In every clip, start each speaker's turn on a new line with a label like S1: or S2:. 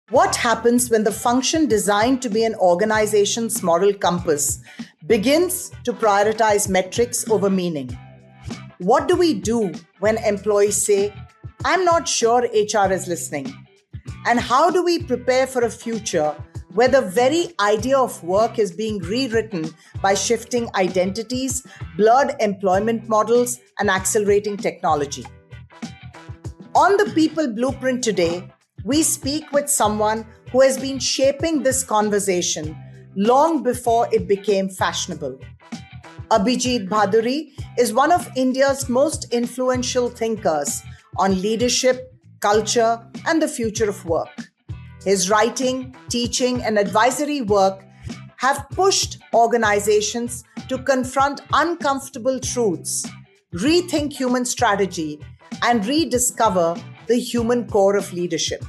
S1: What happens when the function designed to be an organization's moral compass begins to prioritize metrics over meaning? What do we do when employees say, "I'm not sure HR is listening"? And how do we prepare for a future where the very idea of work is being rewritten by shifting identities, blurred employment models, and accelerating technology? On the People Blueprint today, we speak with someone who has been shaping this conversation long before it became fashionable. Abhijit Bhaduri is one of India's most influential thinkers on leadership, culture, and the future of work. His writing, teaching, and advisory work have pushed organizations to confront uncomfortable truths, rethink human strategy, and rediscover the human core of leadership.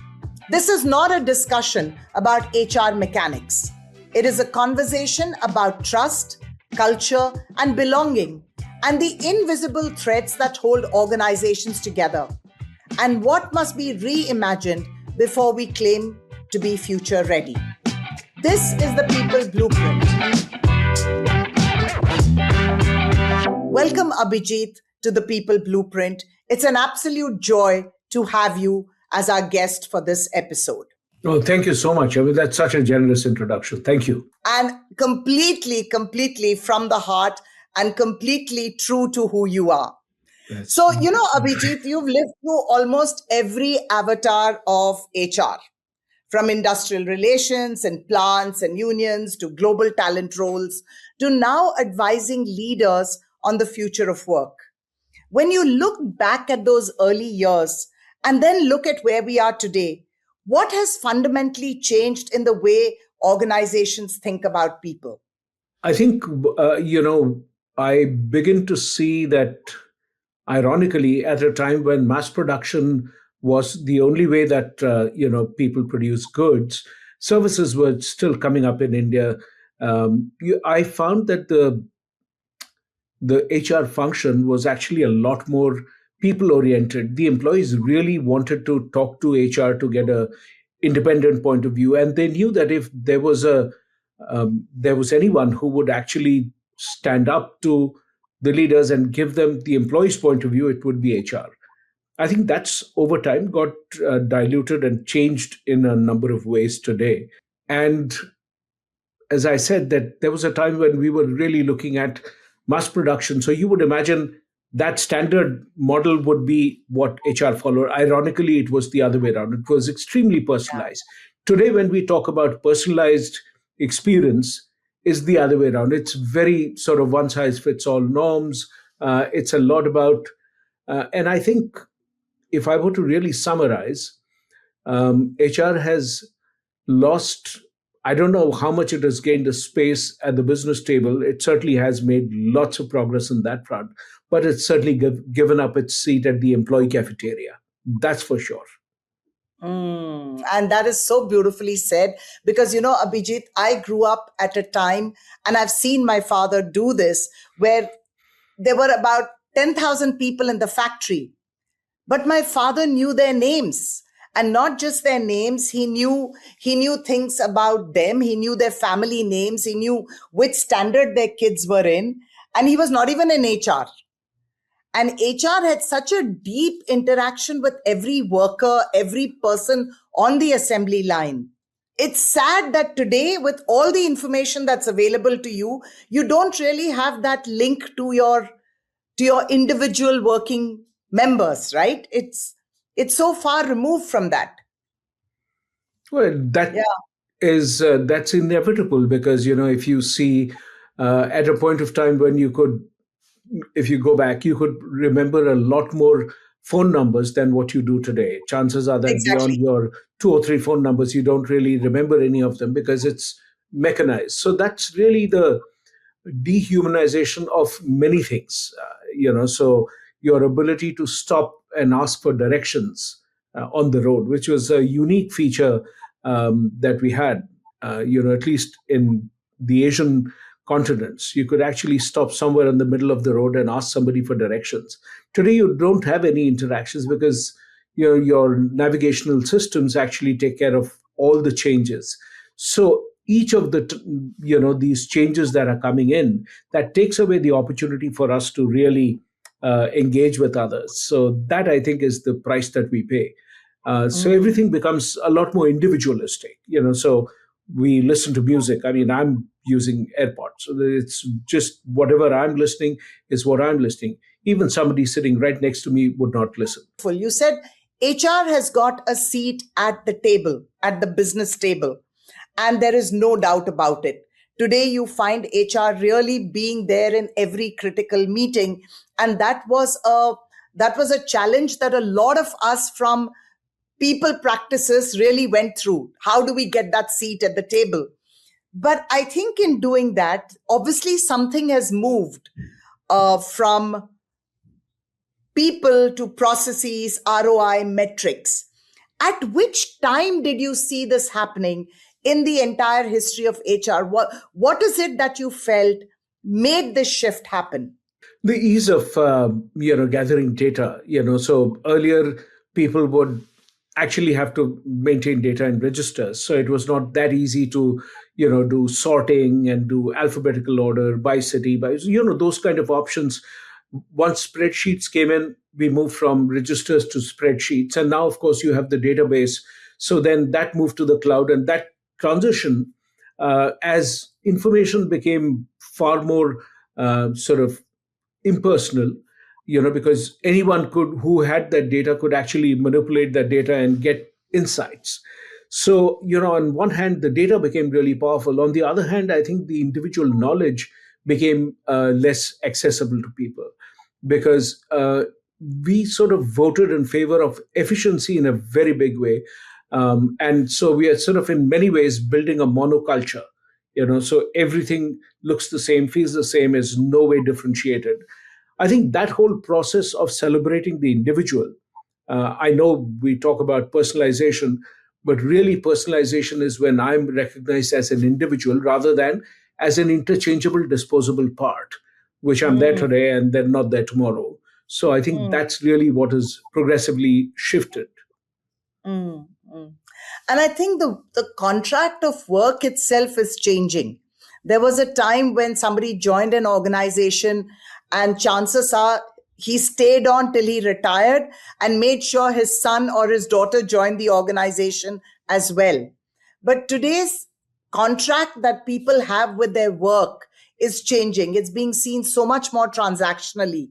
S1: This is not a discussion about HR mechanics. It is a conversation about trust, culture, and belonging, and the invisible threads that hold organizations together, and what must be reimagined before we claim to be future ready. This is the People Blueprint. Welcome, Abhijit, to the People Blueprint. It's an absolute joy to have you as our guest for this episode.
S2: Oh, thank you so much. I mean, that's such a generous introduction. Thank you.
S1: And completely from the heart and completely true to who you are.
S2: Yes.
S1: So, Abhijit, you've lived through almost every avatar of HR, from industrial relations and plants and unions to global talent roles to now advising leaders on the future of work. When you look back at those early years and then look at where we are today, what has fundamentally changed in the way organizations think about people?
S2: I think, I begin to see that, ironically, at a time when mass production was the only way that, people produce goods, services were still coming up in India. I found that the HR function was actually a lot more people oriented. The employees really wanted to talk to HR to get a independent point of view, and they knew that if there was anyone who would actually stand up to the leaders and give them the employees' point of view, it would be HR. I think that's over time got diluted and changed in a number of ways today. And as I said, that there was a time when we were really looking at mass production. So you would imagine that standard model would be what HR followed. Ironically, it was the other way around. It was extremely personalized. Today, when we talk about personalized experience, is the other way around. It's very sort of one size fits all norms. It's a lot about, and I think if I were to really summarize, HR has lost, I don't know how much it has gained a space at the business table. It certainly has made lots of progress in that front, but it's certainly given up its seat at the employee cafeteria. That's for sure.
S1: And that is so beautifully said because, Abhijit, I grew up at a time and I've seen my father do this where there were about 10,000 people in the factory, but my father knew their names. And not just their names, he knew things about them. He knew their family names. He knew which standard their kids were in. And he was not even in HR. And HR had such a deep interaction with every worker, every person on the assembly line. It's sad that today, with all the information that's available to you, you don't really have that link to your individual working members, right? It's so far removed from that.
S2: Well, that's inevitable because, if you see at a point of time when if you go back, you could remember a lot more phone numbers than what you do today. Chances are that
S1: Exactly.
S2: Beyond your 2 or 3 phone numbers, you don't really remember any of them because it's mechanized. So that's really the dehumanization of many things, so your ability to stop and ask for directions on the road, which was a unique feature that we had, at least in the Asian continents. You could actually stop somewhere in the middle of the road and ask somebody for directions. Today, you don't have any interactions because your navigational systems actually take care of all the changes. So each of the these changes that are coming in, that takes away the opportunity for us to really engage with others. So that, I think, is the price that we pay. So
S1: Mm.
S2: everything becomes a lot more individualistic. So we listen to music. I mean, I'm using AirPods, so it's just whatever I'm listening is what I'm listening. Even somebody sitting right next to me would not listen.
S1: You said HR has got a seat at the table, at the business table, and there is no doubt about it. Today, you find HR really being there in every critical meeting, and that was a challenge that a lot of us from people practices really went through. How do we get that seat at the table? But I think in doing that, obviously something has moved from people to processes, ROI, metrics. At which time did you see this happening in the entire history of HR? What is it that you felt made this shift happen?
S2: The ease of gathering data. So earlier people would actually have to maintain data in registers, so it was not that easy to do sorting and do alphabetical order by city, by those kind of options. Once spreadsheets came in, we moved from registers to spreadsheets, and now of course you have the database. So then that moved to the cloud, and that transition, as information became far more sort of impersonal, because anyone who had that data could actually manipulate that data and get insights. So on one hand the data became really powerful. On the other hand, I think the individual knowledge became less accessible to people, because we sort of voted in favor of efficiency in a very big way. And so we are sort of in many ways building a monoculture. So everything looks the same, feels the same, is no way differentiated. I think that whole process of celebrating the individual, I know we talk about personalization, but really personalization is when I'm recognized as an individual rather than as an interchangeable, disposable part, which I'm there
S1: Mm,
S2: today and then not there tomorrow. So I think
S1: mm,
S2: that's really what has progressively shifted.
S1: mm, mm. And I think the contract of work itself is changing. There was a time when somebody joined an organization, and chances are he stayed on till he retired and made sure his son or his daughter joined the organization as well. But today's contract that people have with their work is changing. It's being seen so much more transactionally.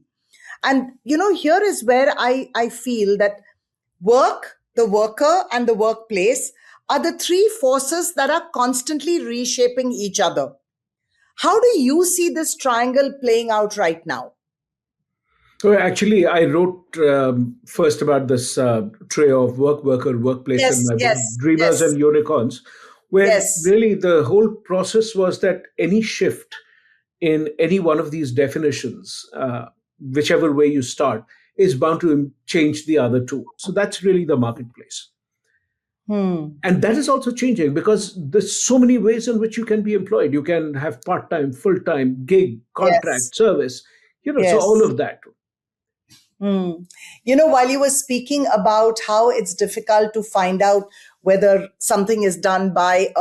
S1: And here is where I feel that work, the worker, and the workplace are the three forces that are constantly reshaping each other. How do you see this triangle playing out right now?
S2: So actually, I wrote first about this trio of work, worker, workplace in
S1: Yes,
S2: my book,
S1: yes,
S2: Dreamers
S1: yes,
S2: and Unicorns, where
S1: yes.
S2: really the whole process was that any shift in any one of these definitions, whichever way you start, is bound to change the other two. So that's really the marketplace.
S1: Hmm.
S2: And that is also changing because there's so many ways in which you can be employed. You can have part-time, full-time, gig,
S1: Yes,
S2: contract, service, so all
S1: yes.
S2: of that.
S1: Hmm. While you were speaking about how it's difficult to find out whether something is done by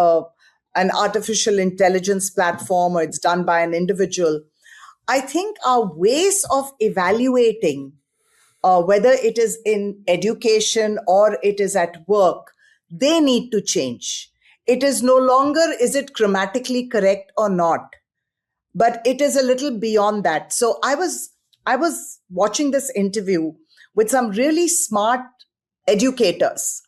S1: an artificial intelligence platform or it's done by an individual, I think our ways of evaluating, whether it is in education or it is at work, they need to change. It is no longer, is it grammatically correct or not? But it is a little beyond that. So I was watching this interview with some really smart educators,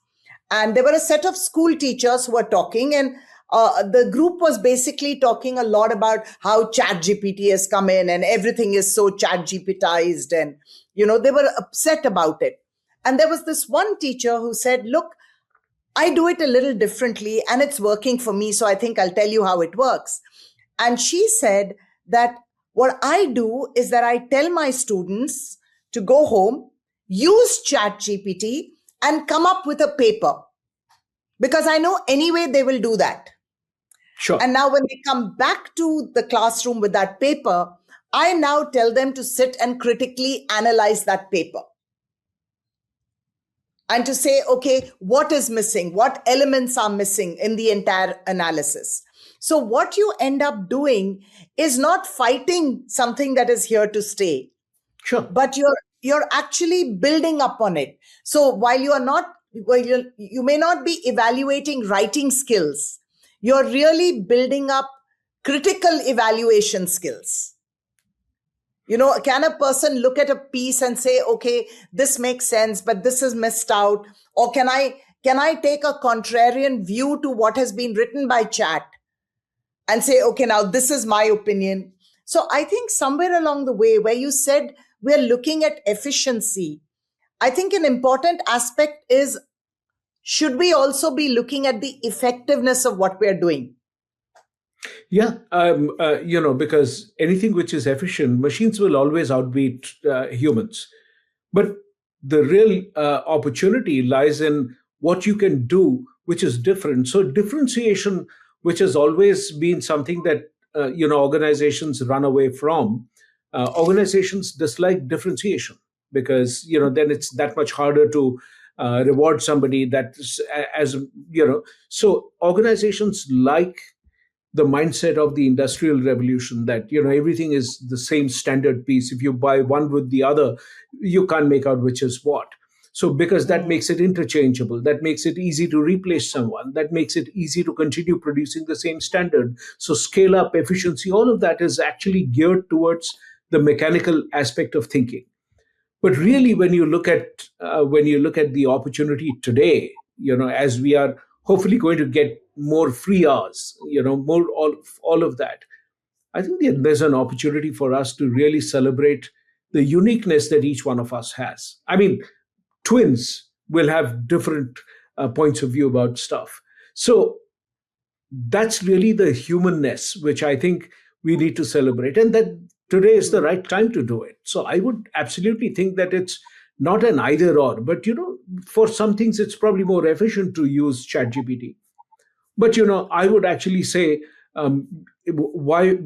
S1: and there were a set of school teachers who were talking, and the group was basically talking a lot about how chat gpt has come in and everything is so chat gptized, and they were upset about it. And there was this one teacher who said, look, I do it a little differently and it's working for me. So I think I'll tell you how it works. And she said that what I do is that I tell my students to go home, use Chat GPT, and come up with a paper, because I know anyway they will do that.
S2: Sure.
S1: And now when they come back to the classroom with that paper, I now tell them to sit and critically analyze that paper. and to say, okay, what is missing? What elements are missing in the entire analysis? So, what you end up doing is not fighting something that is here to stay,
S2: Sure.
S1: but you're actually building up on it. So while you are not, well, you may not be evaluating writing skills, you're really building up critical evaluation skills. Can a person look at a piece and say, okay, this makes sense, but this is missed out? Or can I take a contrarian view to what has been written by chat and say, okay, now this is my opinion? So I think somewhere along the way, where you said we're looking at efficiency, I think an important aspect is, should we also be looking at the effectiveness of what we're doing?
S2: Yeah, because anything which is efficient, machines will always outbeat humans. But the real opportunity lies in what you can do, which is different. So differentiation, which has always been something that organizations run away from. Organizations dislike differentiation because then it's that much harder to reward somebody that as So organizations like the mindset of the industrial revolution that everything is the same standard piece. If you buy one with the other, you can't make out which is what. So because that makes it interchangeable, that makes it easy to replace someone, that makes it easy to continue producing the same standard. So scale up, efficiency, all of that is actually geared towards the mechanical aspect of thinking. But really, when you look at the opportunity today, as we are hopefully going to get more free hours, more all of that, I think there's an opportunity for us to really celebrate the uniqueness that each one of us has. I mean, twins will have different points of view about stuff. So that's really the humanness which I think we need to celebrate, and that today is the right time to do it. So I would absolutely think that it's not an either or, but for some things it's probably more efficient to use ChatGPT. But I would actually say, why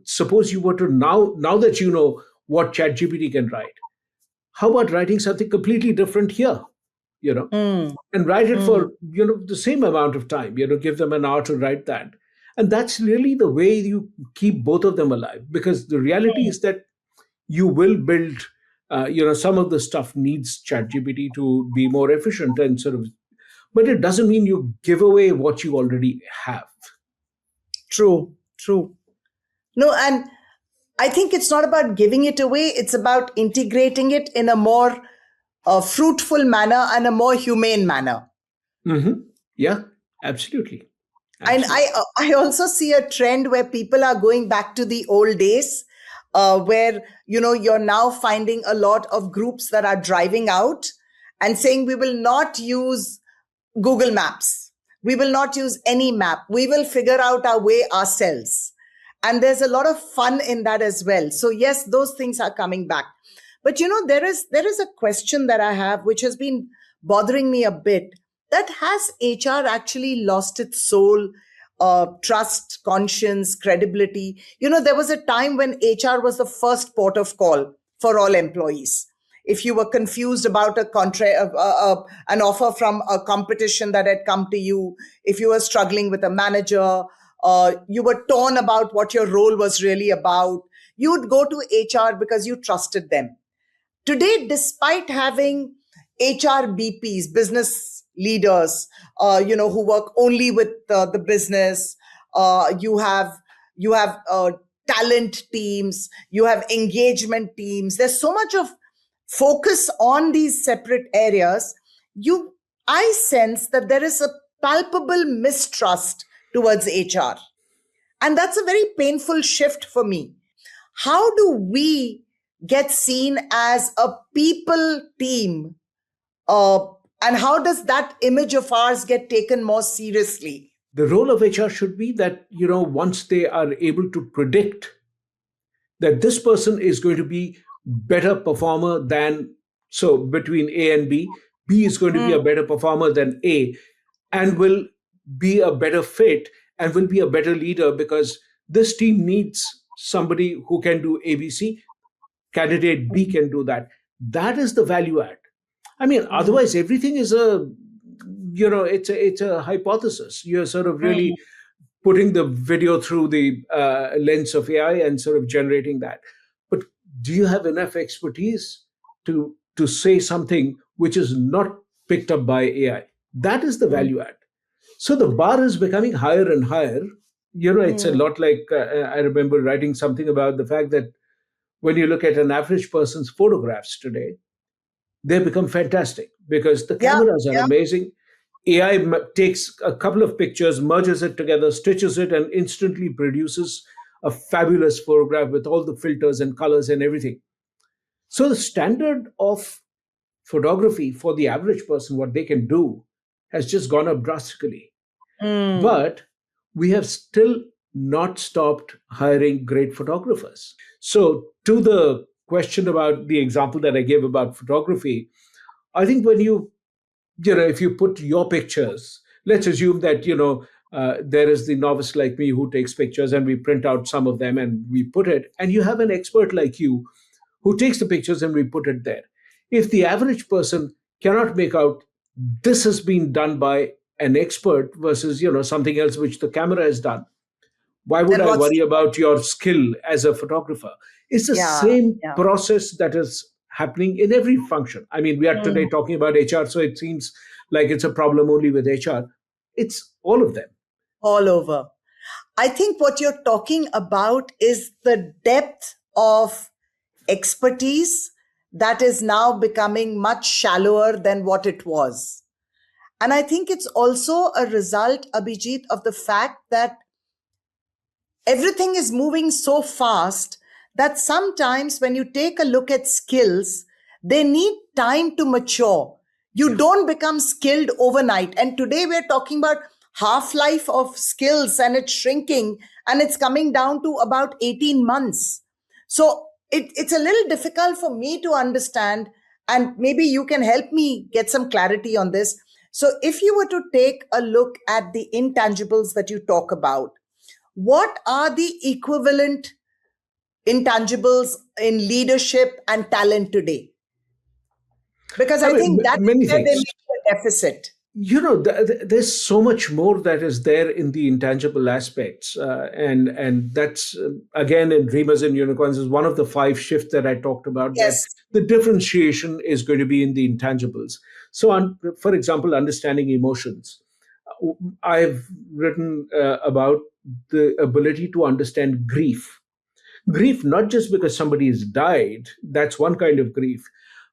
S2: suppose you were to now that you know what ChatGPT can write, how about writing something completely different here? You know,
S1: Mm,
S2: and write it
S1: mm,
S2: for the same amount of time. Give them an hour to write that, and that's really the way you keep both of them alive. Because the reality is that you will build. Some of the stuff needs ChatGPT to be more efficient and sort of, but it doesn't mean you give away what you already have.
S1: true, true. No, and I think it's not about giving it away, it's about integrating it in a more fruitful manner and a more humane manner.
S2: Hmm. Yeah, absolutely,
S1: And
S2: absolutely.
S1: I also see a trend where people are going back to the old days, where you're now finding a lot of groups that are driving out and saying, we will not use Google Maps, we will not use any map, we will figure out our way ourselves. And there's a lot of fun in that as well. So yes, those things are coming back. But there is a question that I have, which has been bothering me a bit. That, has HR actually lost its soul, trust, conscience, credibility? There was a time when HR was the first port of call for all employees. If you were confused about an offer from a competition that had come to you, if you were struggling with a manager, you were torn about what your role was really about, you would go to HR because you trusted them. Today, despite having HR BPs, business leaders, who work only with the business, you have talent teams, you have engagement teams. There's so much of focus on these separate areas. I sense that there is a palpable mistrust towards HR, and that's a very painful shift for me. How do we get seen as a people team? Uh, and how does that image of ours get taken more seriously?
S2: The role of HR should be that once they are able to predict that this person is going to be better performer than, so between A and B is going to be
S1: Mm,
S2: a better performer than A, and will be a better fit and will be a better leader because this team needs somebody who can do ABC. Candidate B can do that. That is the value add. I mean, otherwise everything is it's a hypothesis. You're sort of really putting the video through the lens of AI and sort of generating that. But do you have enough expertise to say something which is not picked up by AI? That is the value add. So the bar is becoming higher and higher. It's a lot like I remember writing something about the fact that when you look at an average person's photographs today, they become fantastic because the
S1: Yeah,
S2: cameras are
S1: yeah.
S2: amazing. AI takes a couple of pictures, merges it together, stitches it, and instantly produces a fabulous photograph with all the filters and colors and everything. So the standard of photography for the average person, what they can do, has just gone up drastically.
S1: Mm.
S2: But we have still not stopped hiring great photographers. So, to the question about the example that I gave about photography, I think when if you put your pictures, let's assume that there is the novice like me who takes pictures and we print out some of them and we put it, and you have an expert like you who takes the pictures and we put it there. If the average person cannot make out this has been done by an expert versus something else which the camera has done, why would
S1: Then
S2: I
S1: what's
S2: worry
S1: the
S2: about your skill as a photographer? It's the
S1: yeah,
S2: same
S1: yeah.
S2: process that is happening in every function. I mean, we are today talking about HR, so it seems like it's a problem only with HR. It's all of them.
S1: All over. I think what you're talking about is the depth of expertise that is now becoming much shallower than what it was. And I think it's also a result, Abhijit, of the fact that everything is moving so fast that sometimes when you take a look at skills, they need time to mature. You
S2: Yeah.
S1: don't become skilled overnight. And today we're talking about half life of skills and it's shrinking and it's coming down to about 18 months. So it's a little difficult for me to understand. And maybe you can help me get some clarity on this. So if you were to take a look at the intangibles that you talk about, what are the equivalent intangibles in leadership and talent today? Because
S2: I
S1: I
S2: mean,
S1: think that
S2: many
S1: is where there
S2: things.
S1: may be a deficit.
S2: There's so much more that is there in the intangible aspects, and that's again in Dreamers and Unicorns is one of the five shifts that I talked about. That
S1: Yes.
S2: the differentiation is going to be in the intangibles. So, for example, understanding emotions. I've written about the ability to understand grief not just because somebody has died, that's one kind of grief,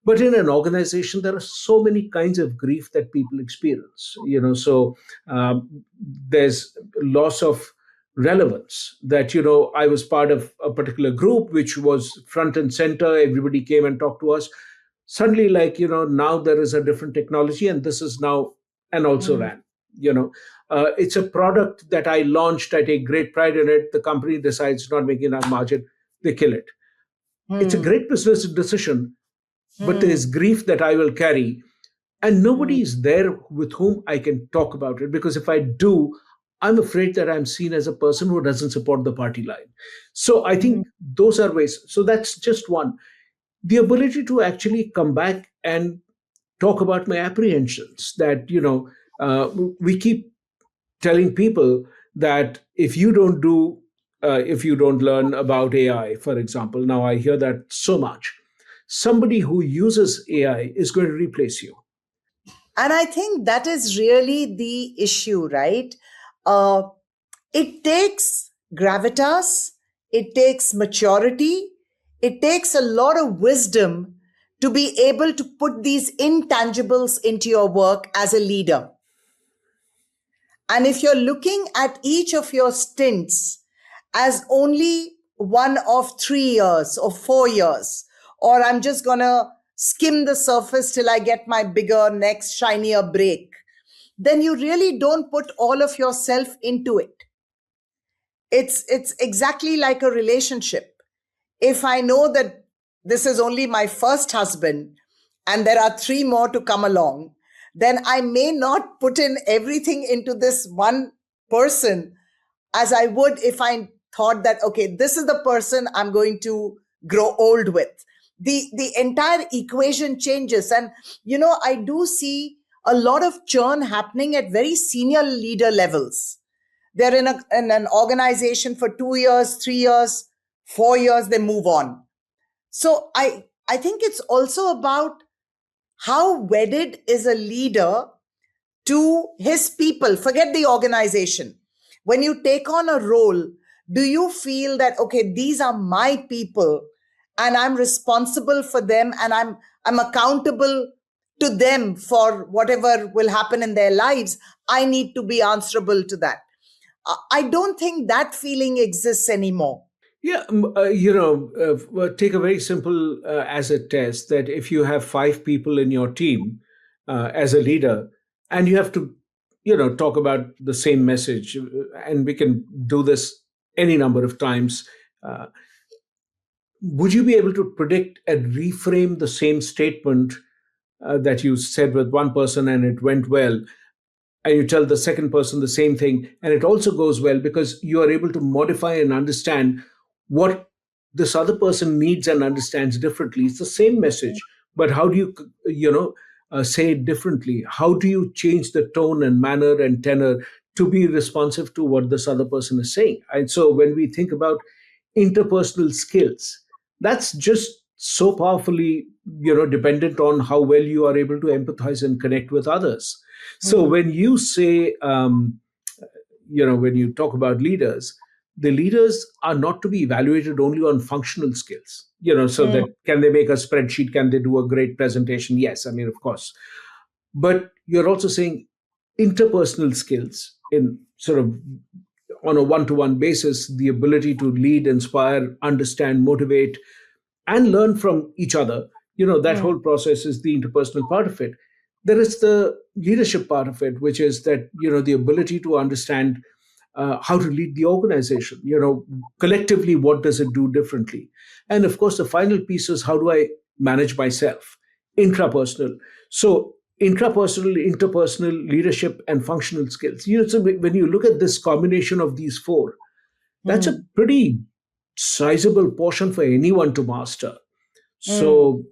S2: but in an organization there are so many kinds of grief that people experience. So there's loss of relevance, that I was part of a particular group which was front and center, everybody came and talked to us. Suddenly, like, now there is a different technology and this is now, and also
S1: Mm,
S2: ran. It's a product that I launched, I take great pride in it, the company decides not making enough margin, they kill it. It's a
S1: mm,
S2: great business decision, but there is
S1: mm,
S2: grief that I will carry, and
S1: mm,
S2: nobody is there with whom I can talk about it, because if I do, I'm afraid that I'm seen as a person who doesn't support the party line. So I
S1: mm.
S2: think those are ways. So that's just one. The ability to actually come back and talk about my apprehensions, that we keep telling people that if you don't learn about AI, for example, now I hear that so much, somebody who uses AI is going to replace you.
S1: And I think that is really the issue, right? Uh, it takes gravitas, it takes maturity, it takes a lot of wisdom to be able to put these intangibles into your work as a leader. And if you're looking at each of your stints as only one of 3 years or 4 years, or I'm just going to skim the surface till I get my bigger, next, shinier break, then you really don't put all of yourself into it. It's exactly like a relationship. If I know that this is only my first husband and there are three more to come along, then I may not put in everything into this one person as I would if I thought that, okay, this is the person I'm going to grow old with. the entire equation changes. And I do see a lot of churn happening at very senior leader levels. They're in an organization for 2 years, 3 years, 4 years, they move on. So I think it's also about how wedded is a leader to his people. Forget the organization. When you take on a role, do you feel that, okay, these are my people and I'm responsible for them, and I'm accountable to them for whatever will happen in their lives? I need to be answerable to that. I don't think that feeling exists anymore.
S2: Yeah, take a very simple asset test that if you have five people in your team as a leader, and you have to, talk about the same message, and we can do this any number of times. Would you be able to predict and reframe the same statement that you said with one person and it went well, and you tell the second person the same thing and it also goes well, because you are able to modify and understand what this other person needs and understands differently? It's the same message, but how do you say it differently? How do you change the tone and manner and tenor to be responsive to what this other person is saying? And so when we think about interpersonal skills, that's just so powerfully dependent on how well you are able to empathize and connect with others. So when you say, when you talk about leaders, the leaders are not to be evaluated only on functional skills, so that can they make a spreadsheet? Can they do a great presentation? Yes, I mean, of course. But you're also saying interpersonal skills in sort of on a one-to-one basis, the ability to lead, inspire, understand, motivate, and learn from each other. That whole process is the interpersonal part of it. There is the leadership part of it, which is that, the ability to understand how to lead the organization, collectively, what does it do differently? And of course, the final piece is, how do I manage myself? Intrapersonal. So intrapersonal, interpersonal, leadership, and functional skills. So when you look at this combination of these four, that's a pretty sizable portion for anyone to master. So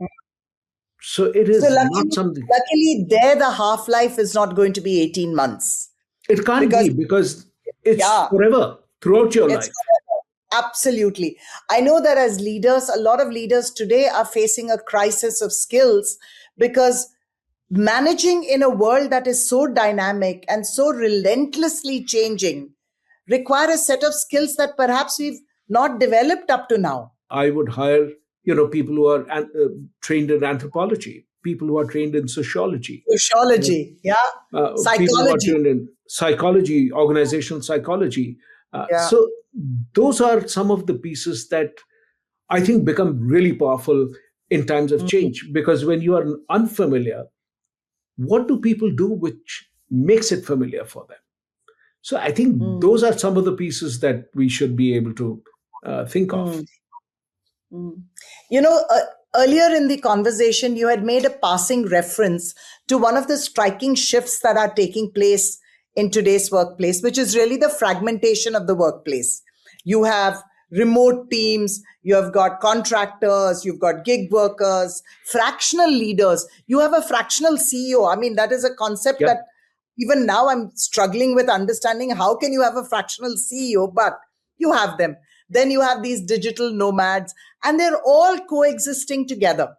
S2: it is not something.
S1: Luckily, there the half-life is not going to be 18 months.
S2: It can't be, because it's forever, throughout your life.
S1: Forever. Absolutely. I know that as leaders, a lot of leaders today are facing a crisis of skills, because managing in a world that is so dynamic and so relentlessly changing require a set of skills that perhaps we've not developed up to now.
S2: I would hire, people who are trained in anthropology, people who are trained in sociology.
S1: Psychology,
S2: psychology. People who are trained in psychology, organizational psychology. So those are some of the pieces that I think become really powerful in times of change, because when you are unfamiliar, what do people do which makes it familiar for them? So I think those are some of the pieces that we should be able to think of.
S1: Earlier in the conversation, you had made a passing reference to one of the striking shifts that are taking place in today's workplace, which is really the fragmentation of the workplace. You have remote teams, you have got contractors, you've got gig workers, fractional leaders, you have a fractional CEO. I mean, that is a concept that even now I'm struggling with understanding. How can you have a fractional CEO? But you have them. Then you have these digital nomads, and they're all coexisting together.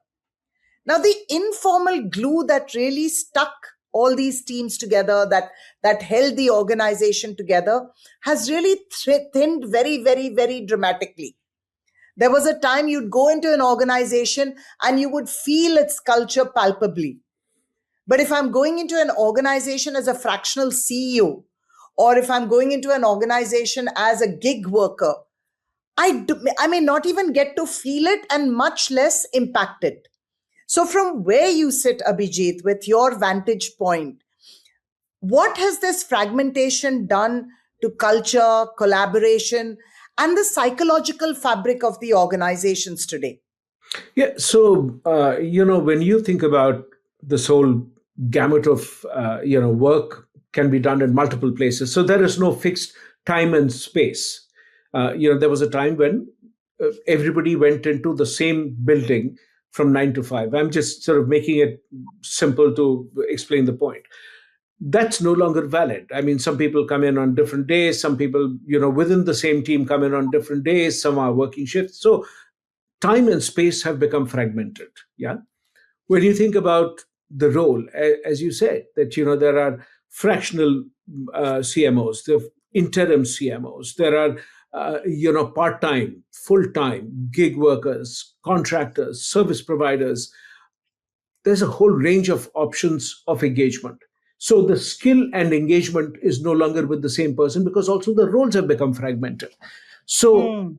S1: Now, the informal glue that really stuck all these teams together, that held the organization together, has really thinned very, very, very dramatically. There was a time you'd go into an organization and you would feel its culture palpably. But if I'm going into an organization as a fractional CEO, or if I'm going into an organization as a gig worker, I may not even get to feel it, and much less impact it. So from where you sit, Abhijit, with your vantage point, what has this fragmentation done to culture, collaboration, and the psychological fabric of the organizations today?
S2: Yeah. So, when you think about this whole gamut of, work can be done in multiple places. So there is no fixed time and space. There was a time when everybody went into the same building from 9 to 5. I'm just sort of making it simple to explain the point. That's no longer valid. I mean, some people come in on different days. Some people, within the same team come in on different days. Some are working shifts. So time and space have become fragmented. Yeah. When you think about the role, as you said, that, there are fractional CMOs, there are interim CMOs, there are, part-time, full-time, gig workers, contractors, service providers. There's a whole range of options of engagement. So the skill and engagement is no longer with the same person because also the roles have become fragmented. So,
S1: Mm.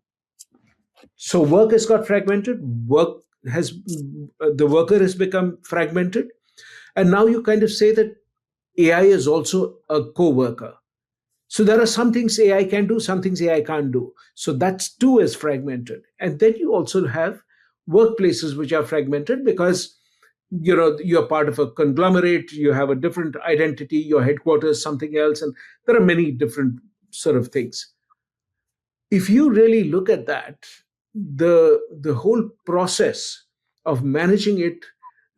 S2: so work has got fragmented. The worker has become fragmented, and now you kind of say that AI is also a co-worker. So there are some things AI can do, some things AI can't do. So that's too is fragmented. And then you also have workplaces which are fragmented because you're part of a conglomerate, you have a different identity, your headquarters, something else, and there are many different sort of things. If you really look at that, the whole process of managing it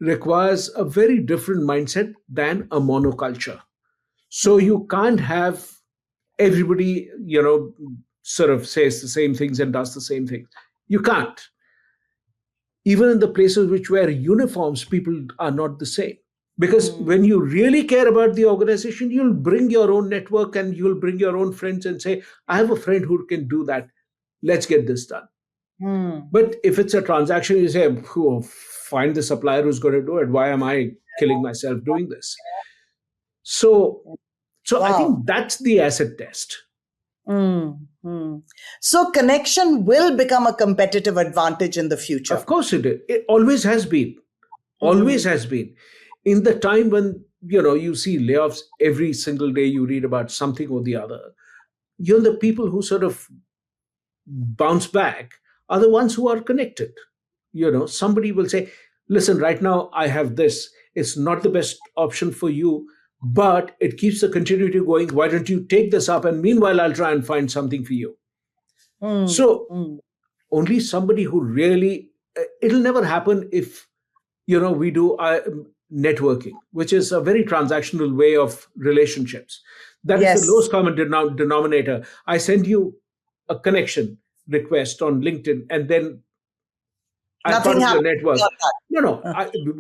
S2: requires a very different mindset than a monoculture. So you can't have everybody, sort of says the same things and does the same things. You can't. Even in the places which wear uniforms, people are not the same. Because when you really care about the organization, you'll bring your own network and you'll bring your own friends and say, I have a friend who can do that. Let's get this done. But if it's a transaction, you say, find the supplier who's going to do it. Why am I killing myself doing this? So I think that's the acid test.
S1: So connection will become a competitive advantage in the future.
S2: Of course it is. It always has been. Always has been. In the time when, you see layoffs every single day, you read about something or the other, the people who sort of bounce back are the ones who are connected. Somebody will say, listen, right now I have this. It's not the best option for you, but it keeps the continuity going. Why don't you take this up? And meanwhile, I'll try and find something for you. Only somebody who really, it'll never happen if, we do networking, which is a very transactional way of relationships. That is the lowest common denominator. I send you a connection request on LinkedIn, and then I'm part of your network.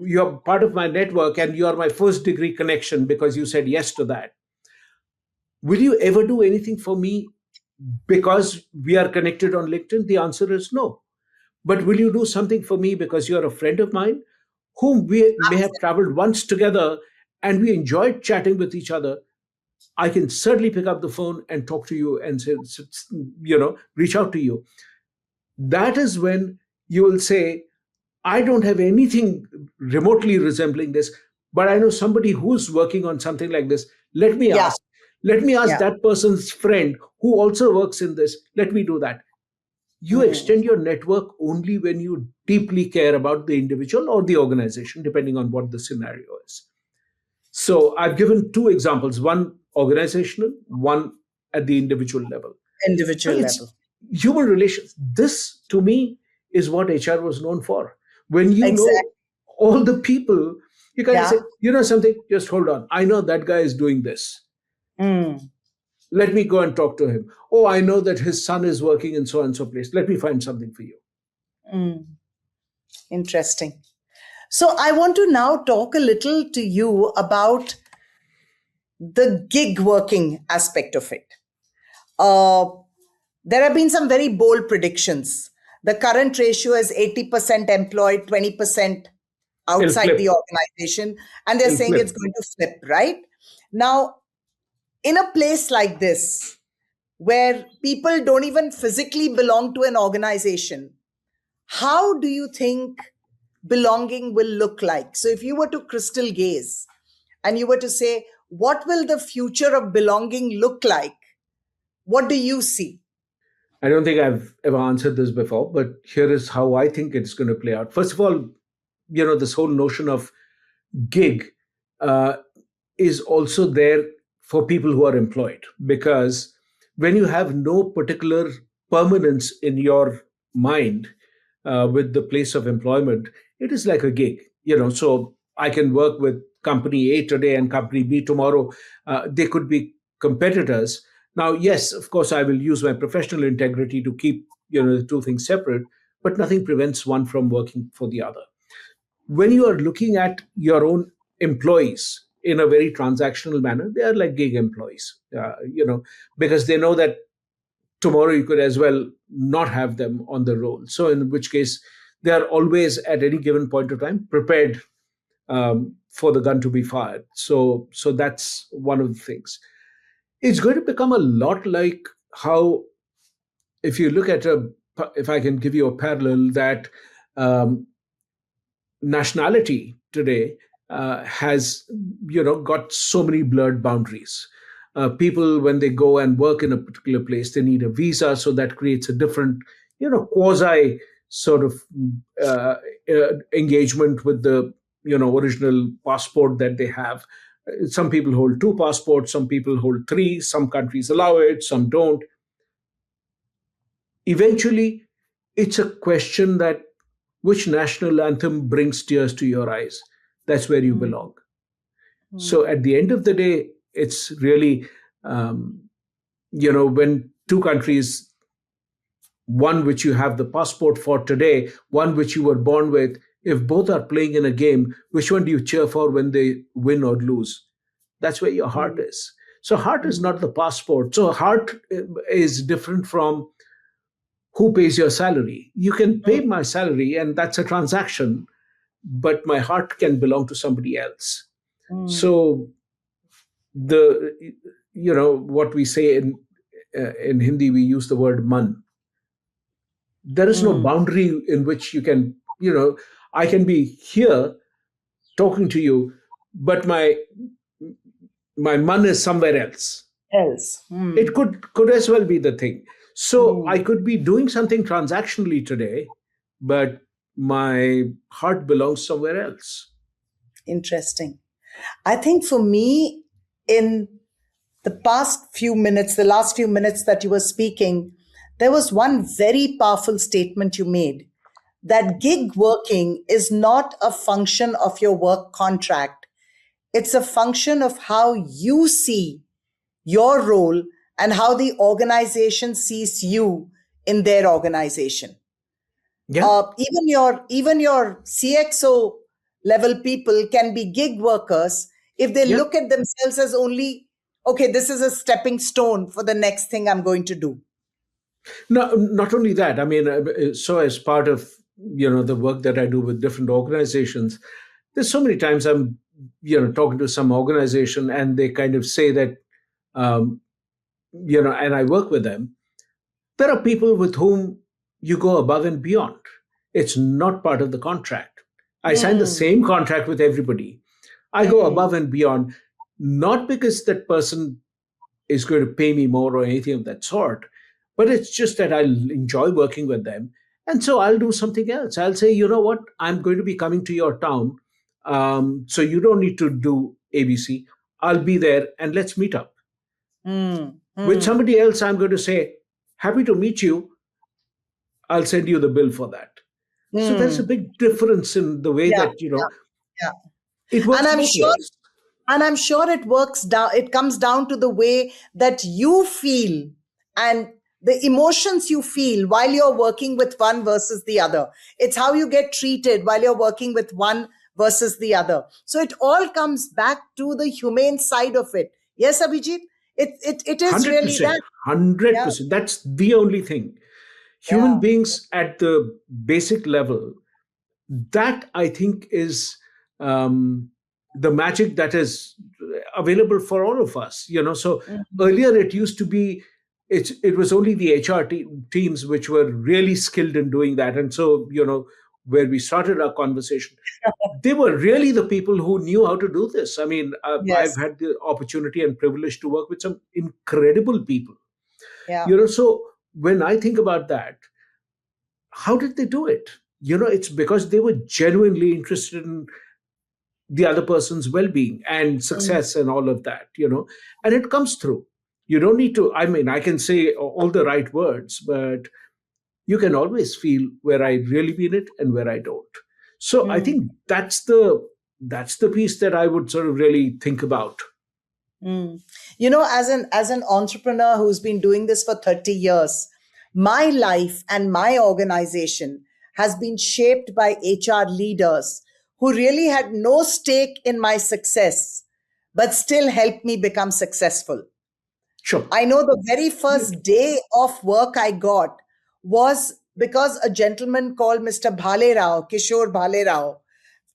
S2: You're part of my network, and you are my first degree connection because you said yes to that. Will you ever do anything for me because we are connected on LinkedIn? The answer is no. But will you do something for me because you're a friend of mine whom we may have traveled once together and we enjoyed chatting with each other? I can certainly pick up the phone and talk to you and say, reach out to you. That is when you will say, I don't have anything remotely resembling this, but I know somebody who's working on something like this. Let me ask. Let me ask that person's friend who also works in this. Let me do that. You extend your network only when you deeply care about the individual or the organization, depending on what the scenario is. So I've given two examples, one organizational, one at the individual level. Human relations. This, to me, is what HR was known for. When you know all the people, you can say, something, just hold on. I know that guy is doing this. Let me go and talk to him. Oh, I know that his son is working in so and so place. Let me find something for you.
S1: Interesting. So I want to now talk a little to you about the gig working aspect of it. There have been some very bold predictions. The current ratio is 80% employed, 20% outside the organization. And they're saying it's going to flip, right? Now, in a place like this, where people don't even physically belong to an organization, how do you think belonging will look like? So if you were to crystal gaze and you were to say, what will the future of belonging look like? What do you see?
S2: I don't think I've ever answered this before, but here is how I think it's going to play out. First of all, this whole notion of gig is also there for people who are employed, because when you have no particular permanence in your mind with the place of employment, it is like a gig, so I can work with company A today and company B tomorrow. They could be competitors. Now, yes, of course, I will use my professional integrity to keep, the two things separate, but nothing prevents one from working for the other. When you are looking at your own employees in a very transactional manner, they are like gig employees, because they know that tomorrow you could as well not have them on the roll. So, in which case, they are always at any given point of time prepared for the gun to be fired. So that's one of the things. It's going to become a lot like how, if you look at if I can give you a parallel, that um, nationality today has got so many blurred boundaries. People, when they go and work in a particular place, they need a visa, so that creates a different quasi sort of engagement with the original passport that they have. Some people hold two passports, some people hold three, some countries allow it, some don't. Eventually, it's a question that which national anthem brings tears to your eyes? That's where you
S1: Mm,
S2: belong. So
S1: mm,
S2: at the end of the day, it's really, um, when two countries, one which you have the passport for today, one which you were born with, if both are playing in a game, which one do you cheer for when they win or lose? That's where your heart
S1: mm,
S2: is. So heart is
S1: mm,
S2: not the passport. So heart is different from who pays your salary. You can pay
S1: mm,
S2: my salary, and that's a transaction, but my heart can belong to somebody else.
S1: mm.
S2: So the what we say in Hindi, we use the word man. There is no
S1: Mm.
S2: boundary in which you can, I can be here talking to you, but my man is somewhere else.
S1: Else.
S2: It could as well be the thing. So I
S1: Mm.
S2: could be doing something transactionally today, but my heart belongs somewhere else.
S1: Interesting. I think for me, in the last few minutes that you were speaking, there was one very powerful statement you made, that gig working is not a function of your work contract. It's a function of how you see your role and how the organization sees you in their organization.
S2: Yeah,
S1: Even your CXO level people can be gig workers if they
S2: yeah.
S1: look at themselves as only, okay, this is a stepping stone for the next thing I'm going to do.
S2: No, not only that. I mean, so as part of the work that I do with different organizations, there's so many times I'm talking to some organization and they kind of say that um, and I work with them. There are people with whom you go above and beyond. It's not part of the contract. I sign the
S1: Hmm.
S2: same contract with everybody. I go
S1: Hmm.
S2: above and beyond, not because that person is going to pay me more or anything of that sort. But it's just that I enjoy working with them. And so I'll do something else. I'll say, you know what, I'm going to be coming to your town. So you don't need to do ABC. I'll be there and let's meet up.
S1: Hmm.
S2: With
S1: Hmm.
S2: somebody else, I'm going to say, happy to meet you. I'll send you the bill for that. So there's a
S1: Hmm.
S2: big difference in the way
S1: Yeah.
S2: that,
S1: Yeah. Yeah.
S2: it
S1: And
S2: works
S1: I'm
S2: both
S1: sure
S2: ways.
S1: And I'm sure it comes down to the way that you feel and the emotions you feel while you're working with one versus the other. It's how you get treated while you're working with one versus the other. So it all comes back to the humane side of it. Yes, Abhijit? It is really
S2: 100%.
S1: that. Yeah.
S2: 100%. That's the only thing. Human
S1: Yeah.
S2: beings at the basic level, that I think is um, the magic that is available for all of us. So
S1: Mhm.
S2: earlier it used to be, it was only the teams which were really skilled in doing that. And so where we started our conversation, they were really the people who knew how to do this. I mean, I've
S1: Yes.
S2: had the opportunity and privilege to work with some incredible people.
S1: Yeah.
S2: So when I think about that, how did they do it? It's because they were genuinely interested in the other person's well-being and
S1: Mm.
S2: success and all of that, and it comes through. You don't need to, I mean, I can say all the right words, but you can always feel where I really mean it and where I don't. So I
S1: Mm.
S2: think that's the piece that I would sort of really think about.
S1: Mm. As an entrepreneur who's been doing this for 30 years, my life and my organization has been shaped by HR leaders who really had no stake in my success, but still helped me become successful.
S2: Sure.
S1: I know the very first day of work I got was because a gentleman called Mr. Bhale Rao, Kishore Bhale Rao,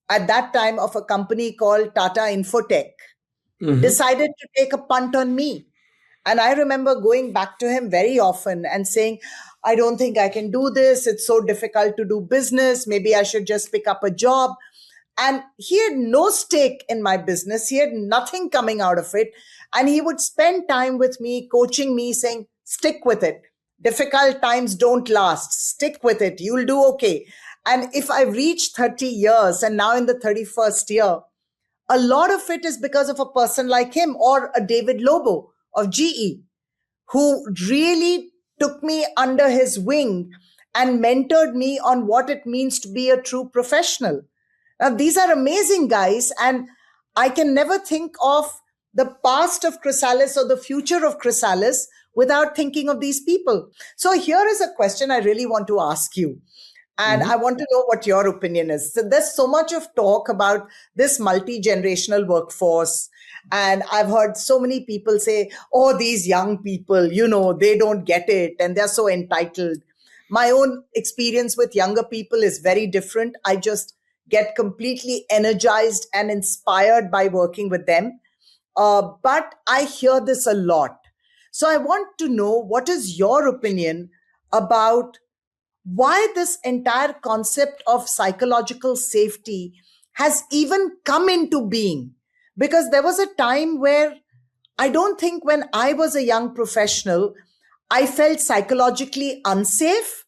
S1: at that time of a company called Tata Infotech,
S2: Hmm.
S1: decided to take a punt on me. And I remember going back to him very often and saying, I don't think I can do this. It's so difficult to do business. Maybe I should just pick up a job. And he had no stake in my business. He had nothing coming out of it. And he would spend time with me, coaching me, saying, stick with it. Difficult times don't last. Stick with it. You'll do okay. And if I've reached 30 years and now in the 31st year, a lot of it is because of a person like him or a David Lobo of GE, who really took me under his wing and mentored me on what it means to be a true professional. Now, these are amazing guys, and I can never think of the past of Chrysalis or the future of Chrysalis without thinking of these people. So, here is a question I really want to ask you. And I
S2: Hmm.
S1: want to know what your opinion is. So there's so much of talk about this multi generational workforce. And I've heard so many people say, oh, these young people, they don't get it and they're so entitled. My own experience with younger people is very different. I just get completely energized and inspired by working with them. But I hear this a lot. So I want to know, what is your opinion about why this entire concept of psychological safety has even come into being? Because there was a time where I don't think, when I was a young professional, I felt psychologically unsafe,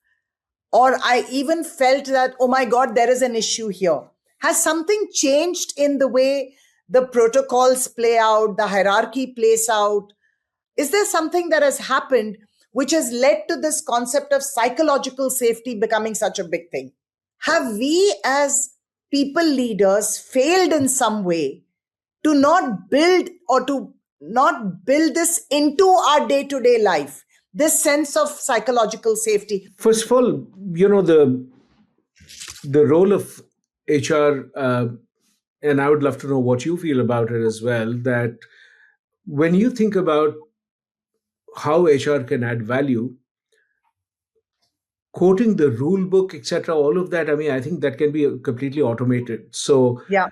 S1: or I even felt that, oh my God, there is an issue here. Has something changed in the way the protocols play out, the hierarchy plays out? Is there something that has happened which has led to this concept of psychological safety becoming such a big thing? Have we as people leaders failed in some way to not build, or to not build this into our day to day life? This sense of psychological safety.
S2: First of all, the role of HR, and I would love to know what you feel about it as well. That when you think about how HR can add value, quoting the rule book, etc., all of that, I mean, I think that can be completely automated. So
S1: Yeah.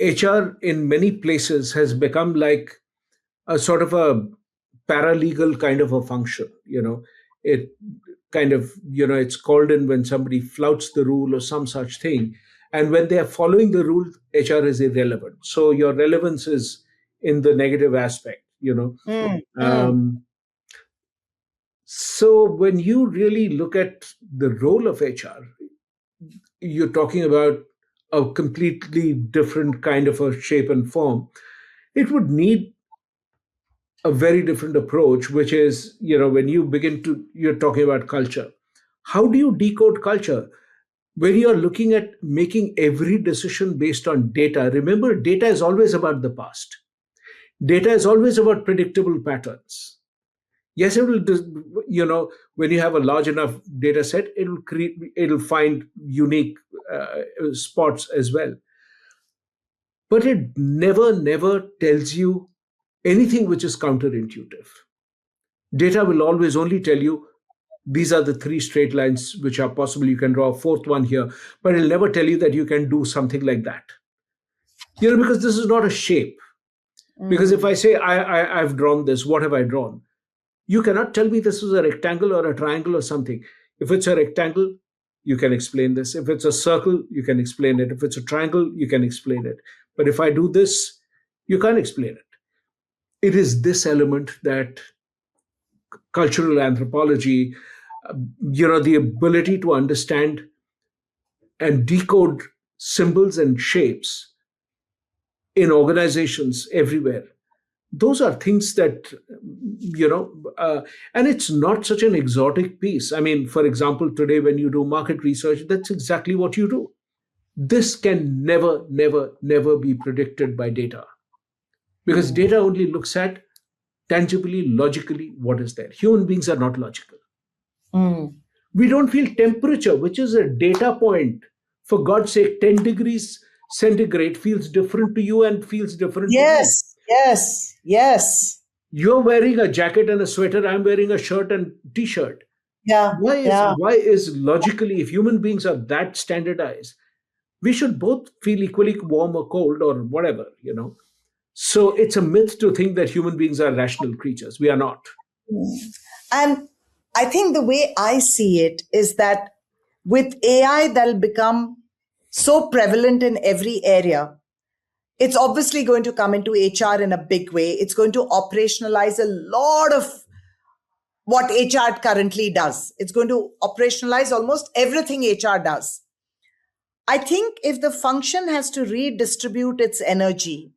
S2: HR in many places has become like a sort of a paralegal kind of a function. It kind of, it's called in when somebody flouts the rule or some such thing. And when they are following the rule, HR is irrelevant. So your relevance is in the negative aspect.
S1: Mm, mm.
S2: Um, so when you really look at the role of HR, you're talking about a completely different kind of a shape and form. It would need a very different approach, which is, when you're talking about culture. How do you decode culture? When you're looking at making every decision based on data, remember, data is always about the past. Data is always about predictable patterns. Yes, it will, when you have a large enough data set, it'll find unique spots as well. But it never tells you anything which is counterintuitive. Data will always only tell you these are the three straight lines which are possible. You can draw a fourth one here, but it'll never tell you that you can do something like that. Because this is not a shape. Because if
S1: Mm.
S2: I say I've drawn this, what have I drawn? You cannot tell me this is a rectangle or a triangle or something. If it's a rectangle, you can explain this. If it's a circle, you can explain it. If it's a triangle, you can explain it. But if I do this, you can't explain it. It is this element that cultural anthropology, the ability to understand and decode symbols and shapes in organizations everywhere. Those are things that, and it's not such an exotic piece. I mean, for example, today when you do market research, that's exactly what you do. This can never, never, never be predicted by data, because data only looks at tangibly, logically what is there. Human beings are not logical.
S1: Mm.
S2: We don't feel temperature, which is a data point. For God's sake, 10 degrees centigrade feels different to you and feels different to me.
S1: Yes, yes, yes.
S2: You're wearing a jacket and a sweater, I'm wearing a shirt and t-shirt.
S1: Yeah, yeah.
S2: Why is logically, if human beings are that standardized, we should both feel equally warm or cold or whatever. So it's a myth to think that human beings are rational creatures. We are not.
S1: And I think the way I see it is that with AI, that'll become so prevalent in every area. It's obviously going to come into HR in a big way. It's going to operationalize a lot of what HR currently does. It's going to operationalize almost everything HR does. I think if the function has to redistribute its energy,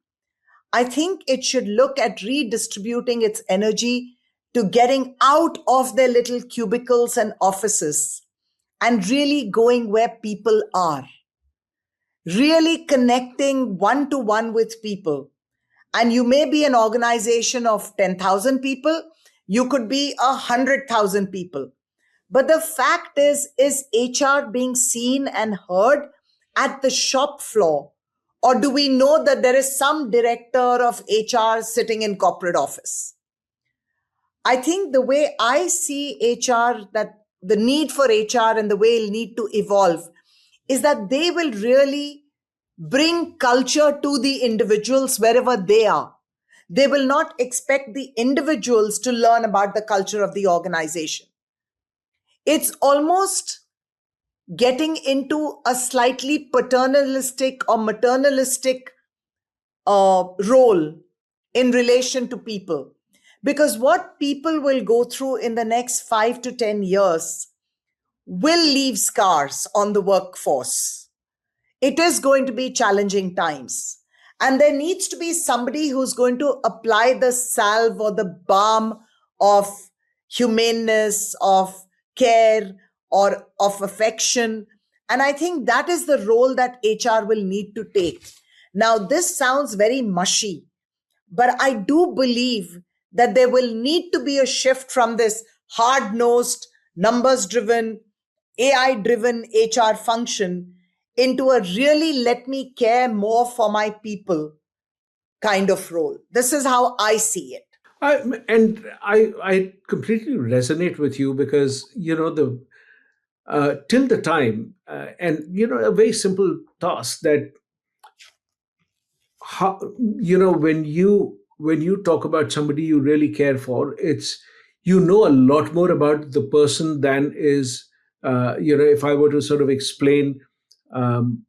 S1: I think it should look at redistributing its energy to getting out of their little cubicles and offices and really going where people are, really connecting one to one with people. And you may be an organization of 10,000 people, you could be 100,000 people. But the fact is HR being seen and heard at the shop floor? Or do we know that there is some director of HR sitting in corporate office? I think the way I see HR, that the need for HR and the way it'll need to evolve is that they will really bring culture to the individuals wherever they are. They will not expect the individuals to learn about the culture of the organization. It's almost getting into a slightly paternalistic or maternalistic role in relation to people. Because what people will go through in the next 5 to 10 years will leave scars on the workforce. It is going to be challenging times. And there needs to be somebody who's going to apply the salve or the balm of humaneness, of care, or of affection. And I think that is the role that HR will need to take. Now, this sounds very mushy, but I do believe that there will need to be a shift from this hard nosed, numbers driven, AI driven HR function into a really let me care more for my people kind of role. This is how I see it.
S2: I completely resonate with you, because the till the time, and a very simple task that, how, when you talk about somebody you really care for, it's, a lot more about the person than is, if I were to sort of explain, um,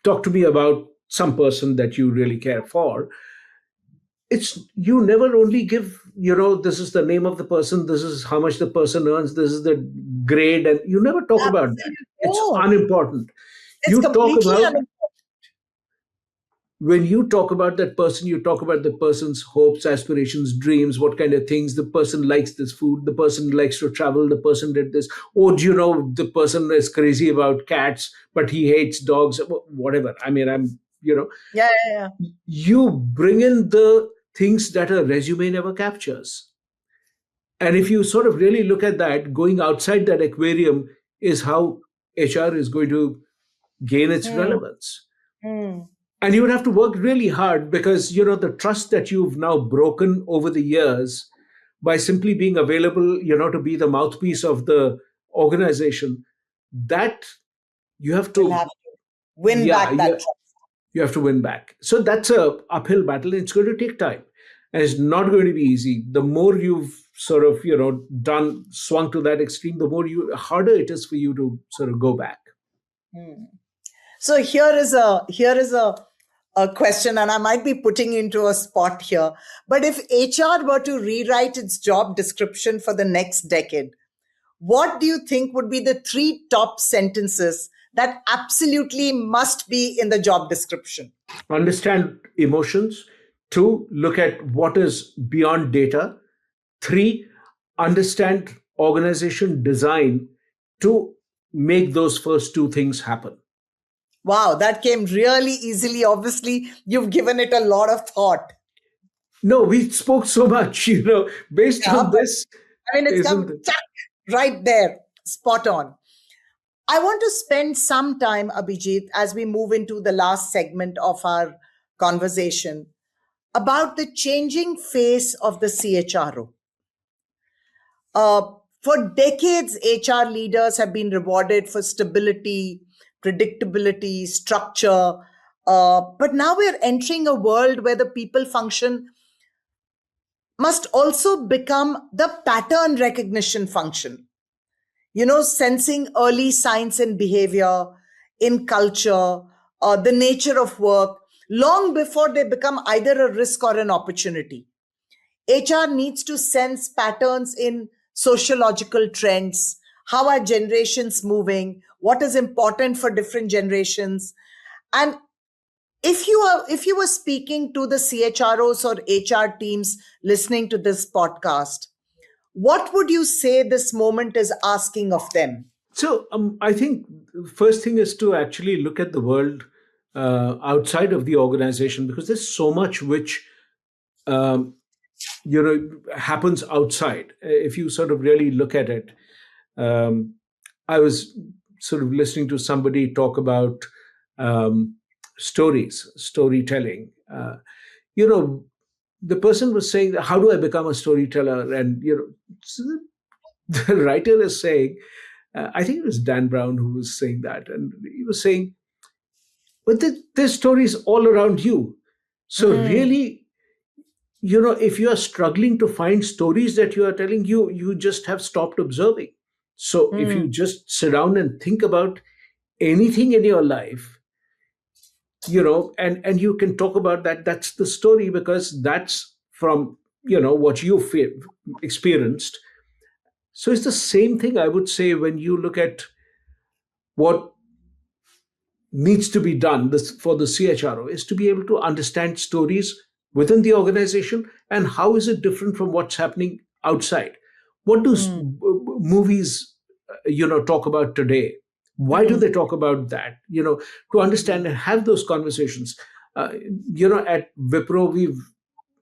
S2: talk to me about some person that you really care for. It's, you never only give, this is the name of the person, this is how much the person earns, this is the grade, and you never talk about that.
S1: Absolutely.
S2: It's
S1: Oh,
S2: unimportant.
S1: it's
S2: You talk
S1: completely
S2: about,
S1: unimportant.
S2: when you talk about that person, you talk about the person's hopes, aspirations, dreams, what kind of things the person likes, this food, the person likes to travel, the person did this. Oh, do you know the person is crazy about cats, but he hates dogs, whatever. I mean,
S1: Yeah, yeah,
S2: you bring in the things that a resume never captures. And if you sort of really look at that, going outside that aquarium is how HR is going to gain its
S1: yeah.
S2: relevance.
S1: Hmm.
S2: And you would have to work really hard, because the trust that you've now broken over the years by simply being available, to be the mouthpiece of the organization, that you have
S1: We'll
S2: to,
S1: have to win
S2: yeah,
S1: back that
S2: yeah,
S1: trust.
S2: you have to win back. So that's a uphill battle. It's going to take time, and it's not going to be easy. The more you've sort of done, swung to that extreme, the more harder it is for you to sort of go back.
S1: Hmm. So here is a question, and I might be putting you into a spot here. But if HR were to rewrite its job description for the next decade, what do you think would be the three top sentences that absolutely must be in the job description?
S2: Understand emotions. Two, look at what is beyond data. Three, understand organization design to make those first two things happen.
S1: Wow, that came really easily. Obviously, you've given it a lot of thought.
S2: No, we spoke so much, based
S1: Yeah,
S2: on
S1: but
S2: this,
S1: I mean, it's
S2: isn't
S1: come
S2: it?
S1: tack, right there, spot on. I want to spend some time, Abhijit, as we move into the last segment of our conversation about the changing face of the CHRO. Uh, for decades, HR leaders have been rewarded for stability, predictability, structure. But now we're entering a world where the people function must also become the pattern recognition function. Sensing early signs in behavior, in culture, the nature of work, long before they become either a risk or an opportunity. HR needs to sense patterns in sociological trends. How are generations moving? What is important for different generations? And if you were speaking to the CHROs or HR teams listening to this podcast, what would you say this moment is asking of them?
S2: So I think first thing is to actually look at the world outside of the organization, because there's so much which um, happens outside. If you sort of really look at it, um, I was sort of listening to somebody talk about um, storytelling. You know, the person was saying, "How do I become a storyteller?" And so the writer is saying, I think it was Dan Brown who was saying that, and he was saying, "But there's stories all around you. So
S1: Mm,
S2: really, if you are struggling to find stories that you are telling, you just have stopped observing. So if you
S1: mm,
S2: just sit down and think about anything in your life, and you can talk about that, that's the story, because that's from what you've experienced. So it's the same thing, I would say, when you look at what needs to be done for the CHRO is to be able to understand stories within the organization, and how is it different from what's happening outside. What do
S1: mm,
S2: movies talk about today? Why do
S1: mm,
S2: they talk about that? To understand
S1: mm,
S2: and have those conversations. uh, at Wipro,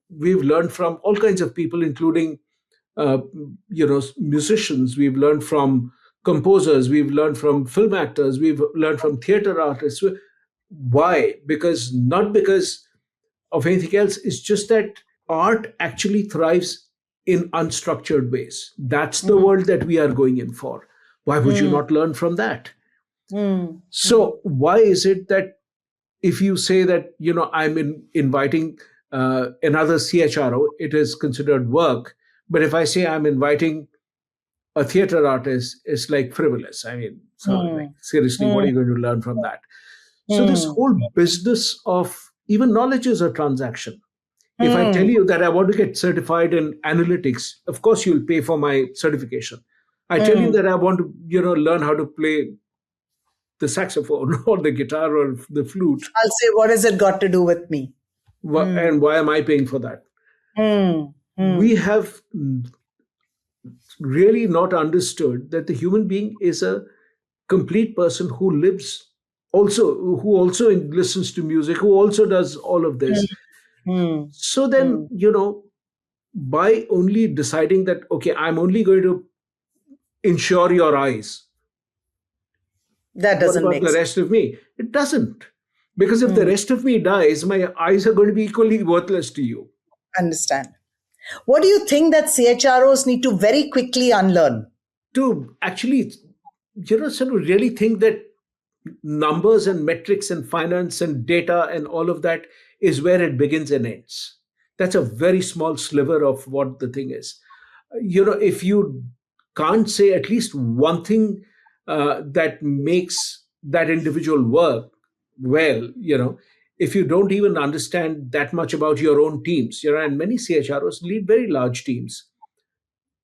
S2: we've learned from all kinds of people, including uh, musicians. We've learned from composers. We've learned from film actors. We've learned from theater artists. Why? Because not because of anything else. It's just that art actually thrives in unstructured ways. That's the
S1: mm,
S2: world that we are going in for. Why would you
S1: mm,
S2: not learn from that?
S1: mm, mm,
S2: So why is it that if you say that I'm inviting another CHRO, it is considered work. But if I say I'm inviting a theater artist, it's like frivolous. I mean, so like
S1: mm,
S2: seriously, what are
S1: mm,
S2: you going to learn from that? So this
S1: mm,
S2: whole business of even knowledge is a transaction. If I tell
S1: mm,
S2: you that I want to get certified in analytics, of course you'll pay for my certification. I tell you
S1: mm.
S2: that I want to learn how to play the saxophone or the guitar or the flute.
S1: I'll say, what has it got to do with me? Mm,
S2: And why am I paying for that?
S1: mm,
S2: We
S1: mm,
S2: have really not understood that the human being is a complete person who lives also, who also listens to music, who also does all of
S1: mm,
S2: this.
S1: mm,
S2: So then,
S1: mm.
S2: by only deciding that, okay, I'm only going to insure your eyes,
S1: That
S2: what
S1: doesn't
S2: about
S1: make
S2: the
S1: sense.
S2: rest of me? It doesn't. Because if the
S1: Mm,
S2: rest of me dies, my eyes are going to be equally worthless to you.
S1: understand. What do you think that CHROs need to very quickly unlearn?
S2: To actually, sort of really think that numbers and metrics and finance and data and all of that is where it begins and ends. That's a very small sliver of what the thing is. If you can't say at least one thing that makes that individual work well, if you don't even understand that much about your own teams, and many CHROs lead very large teams,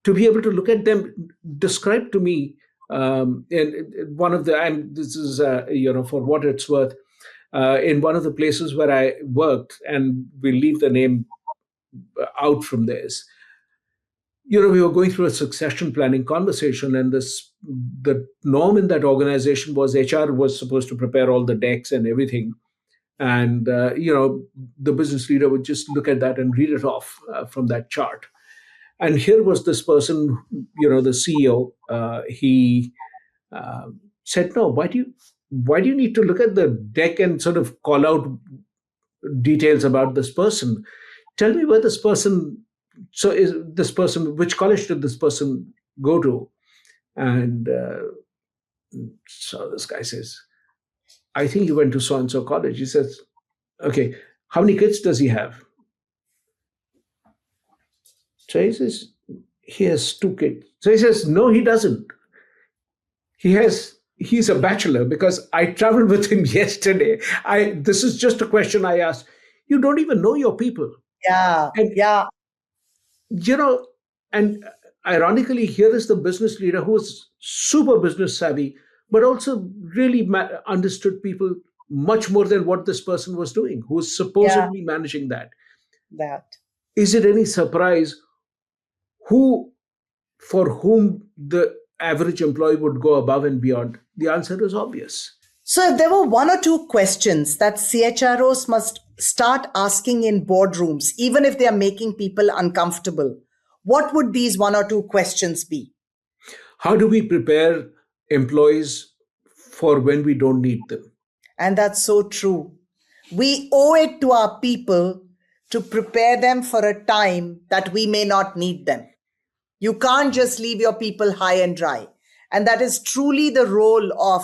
S2: to be able to look at them, describe to me, and one of the, and this is for what it's worth, in one of the places where I worked, and we leave the name out from this. We were going through a succession planning conversation, and this the norm in that organization was HR was supposed to prepare all the decks and everything. And, the business leader would just look at that and read it off from that chart. And here was this person, the CEO, he uh, said, no, why do you need to look at the deck and sort of call out details about this person? Tell me where this person, so is this person, which college did this person go to? And so this guy says, I think he went to so and so college. He says, okay, how many kids does he have? So he says, he has two kids. So he says, no, he doesn't. He's a bachelor, because I traveled with him yesterday. This is just a question I asked. You don't even know your people.
S1: Yeah,
S2: And
S1: yeah,
S2: you know, and ironically, here is the business leader who was super business savvy, but also really understood people much more than what this person was doing, who was
S1: yeah,
S2: supposedly managing that.
S1: that.
S2: Is it any surprise who, for whom the average employee would go above and beyond? The answer is obvious.
S1: So, if there were one or two questions that CHROs must start asking in boardrooms, even if they are making people uncomfortable, what would these one or two questions be?
S2: How do we prepare employees for when we don't need them?
S1: And that's so true. We owe it to our people to prepare them for a time that we may not need them. You can't just leave your people high and dry. And that is truly the role of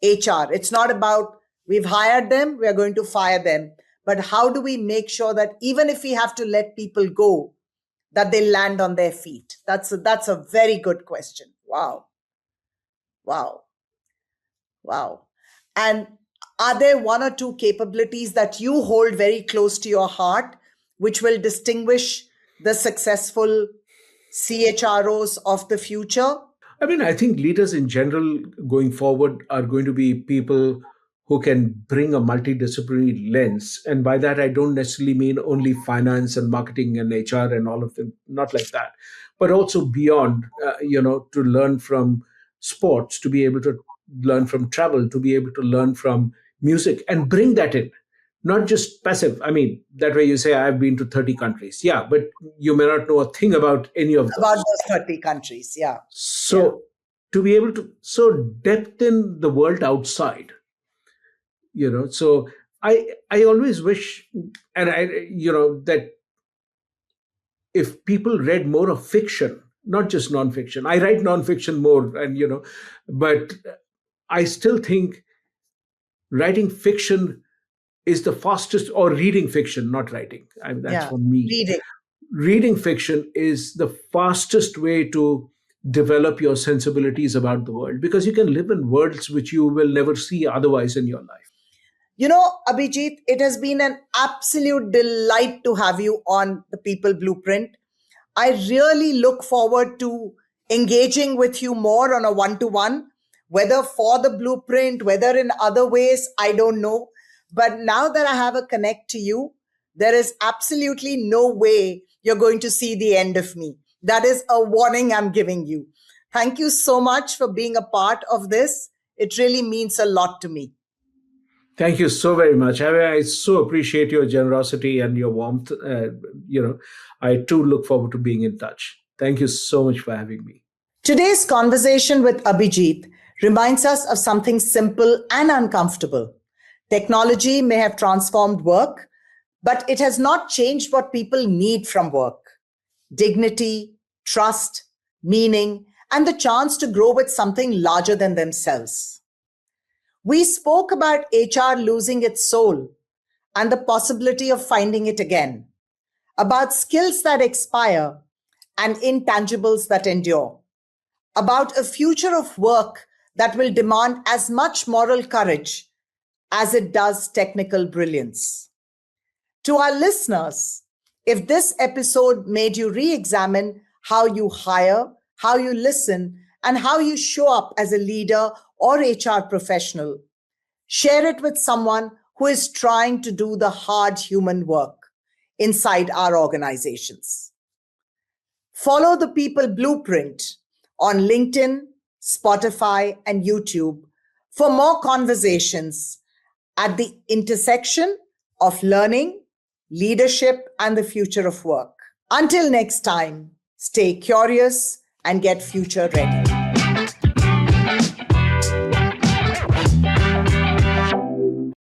S1: HR. It's not about we've hired them, we are going to fire them. But how do we make sure that even if we have to let people go, that they land on their feet? That's a very good question. Wow. Wow. Wow. And are there one or two capabilities that you hold very close to your heart, which will distinguish the successful CHROs of the future?
S2: I mean, I think leaders in general going forward are going to be people who can bring a multidisciplinary lens. And by that, I don't necessarily mean only finance and marketing and HR and all of them, not like that, but also beyond, to learn from sports, to be able to learn from travel, to be able to learn from music and bring that in. Not just passive. I mean, that way you say, I've been to 30 countries. Yeah, but you may not know a thing about any of
S1: About
S2: those.
S1: those 30 countries. Yeah. Yeah.
S2: So to be able to depth in the world outside, so I always wish, and that if people read more of fiction, not just nonfiction. I write nonfiction more, and but I still think writing fiction is the fastest, or reading fiction, not writing. That's
S1: Yeah.
S2: for me.
S1: Reading.
S2: Reading fiction is the fastest way to develop your sensibilities about the world, because you can live in worlds which you will never see otherwise in your life.
S1: Abhijit, it has been an absolute delight to have you on the People Blueprint. I really look forward to engaging with you more on a one to one, whether for the blueprint, whether in other ways, I don't know. But now that I have a connect to you, there is absolutely no way you're going to see the end of me. That is a warning I'm giving you. Thank you so much for being a part of this. It really means a lot to me.
S2: Thank you so very much. I so appreciate your generosity and your warmth. I too look forward to being in touch. Thank you so much for having me.
S1: Today's conversation with Abhijit reminds us of something simple and uncomfortable. Technology may have transformed work, but it has not changed what people need from work: dignity, trust, meaning, and the chance to grow with something larger than themselves. We spoke about HR losing its soul and the possibility of finding it again, about skills that expire and intangibles that endure, about a future of work that will demand as much moral courage as it does technical brilliance. To our listeners, if this episode made you re examine how you hire, how you listen, and how you show up as a leader or HR professional, share it with someone who is trying to do the hard human work inside our organizations. Follow the People Blueprint on LinkedIn, Spotify, and YouTube for more conversations at the intersection of learning, leadership, and the future of work. Until next time, stay curious and get future ready.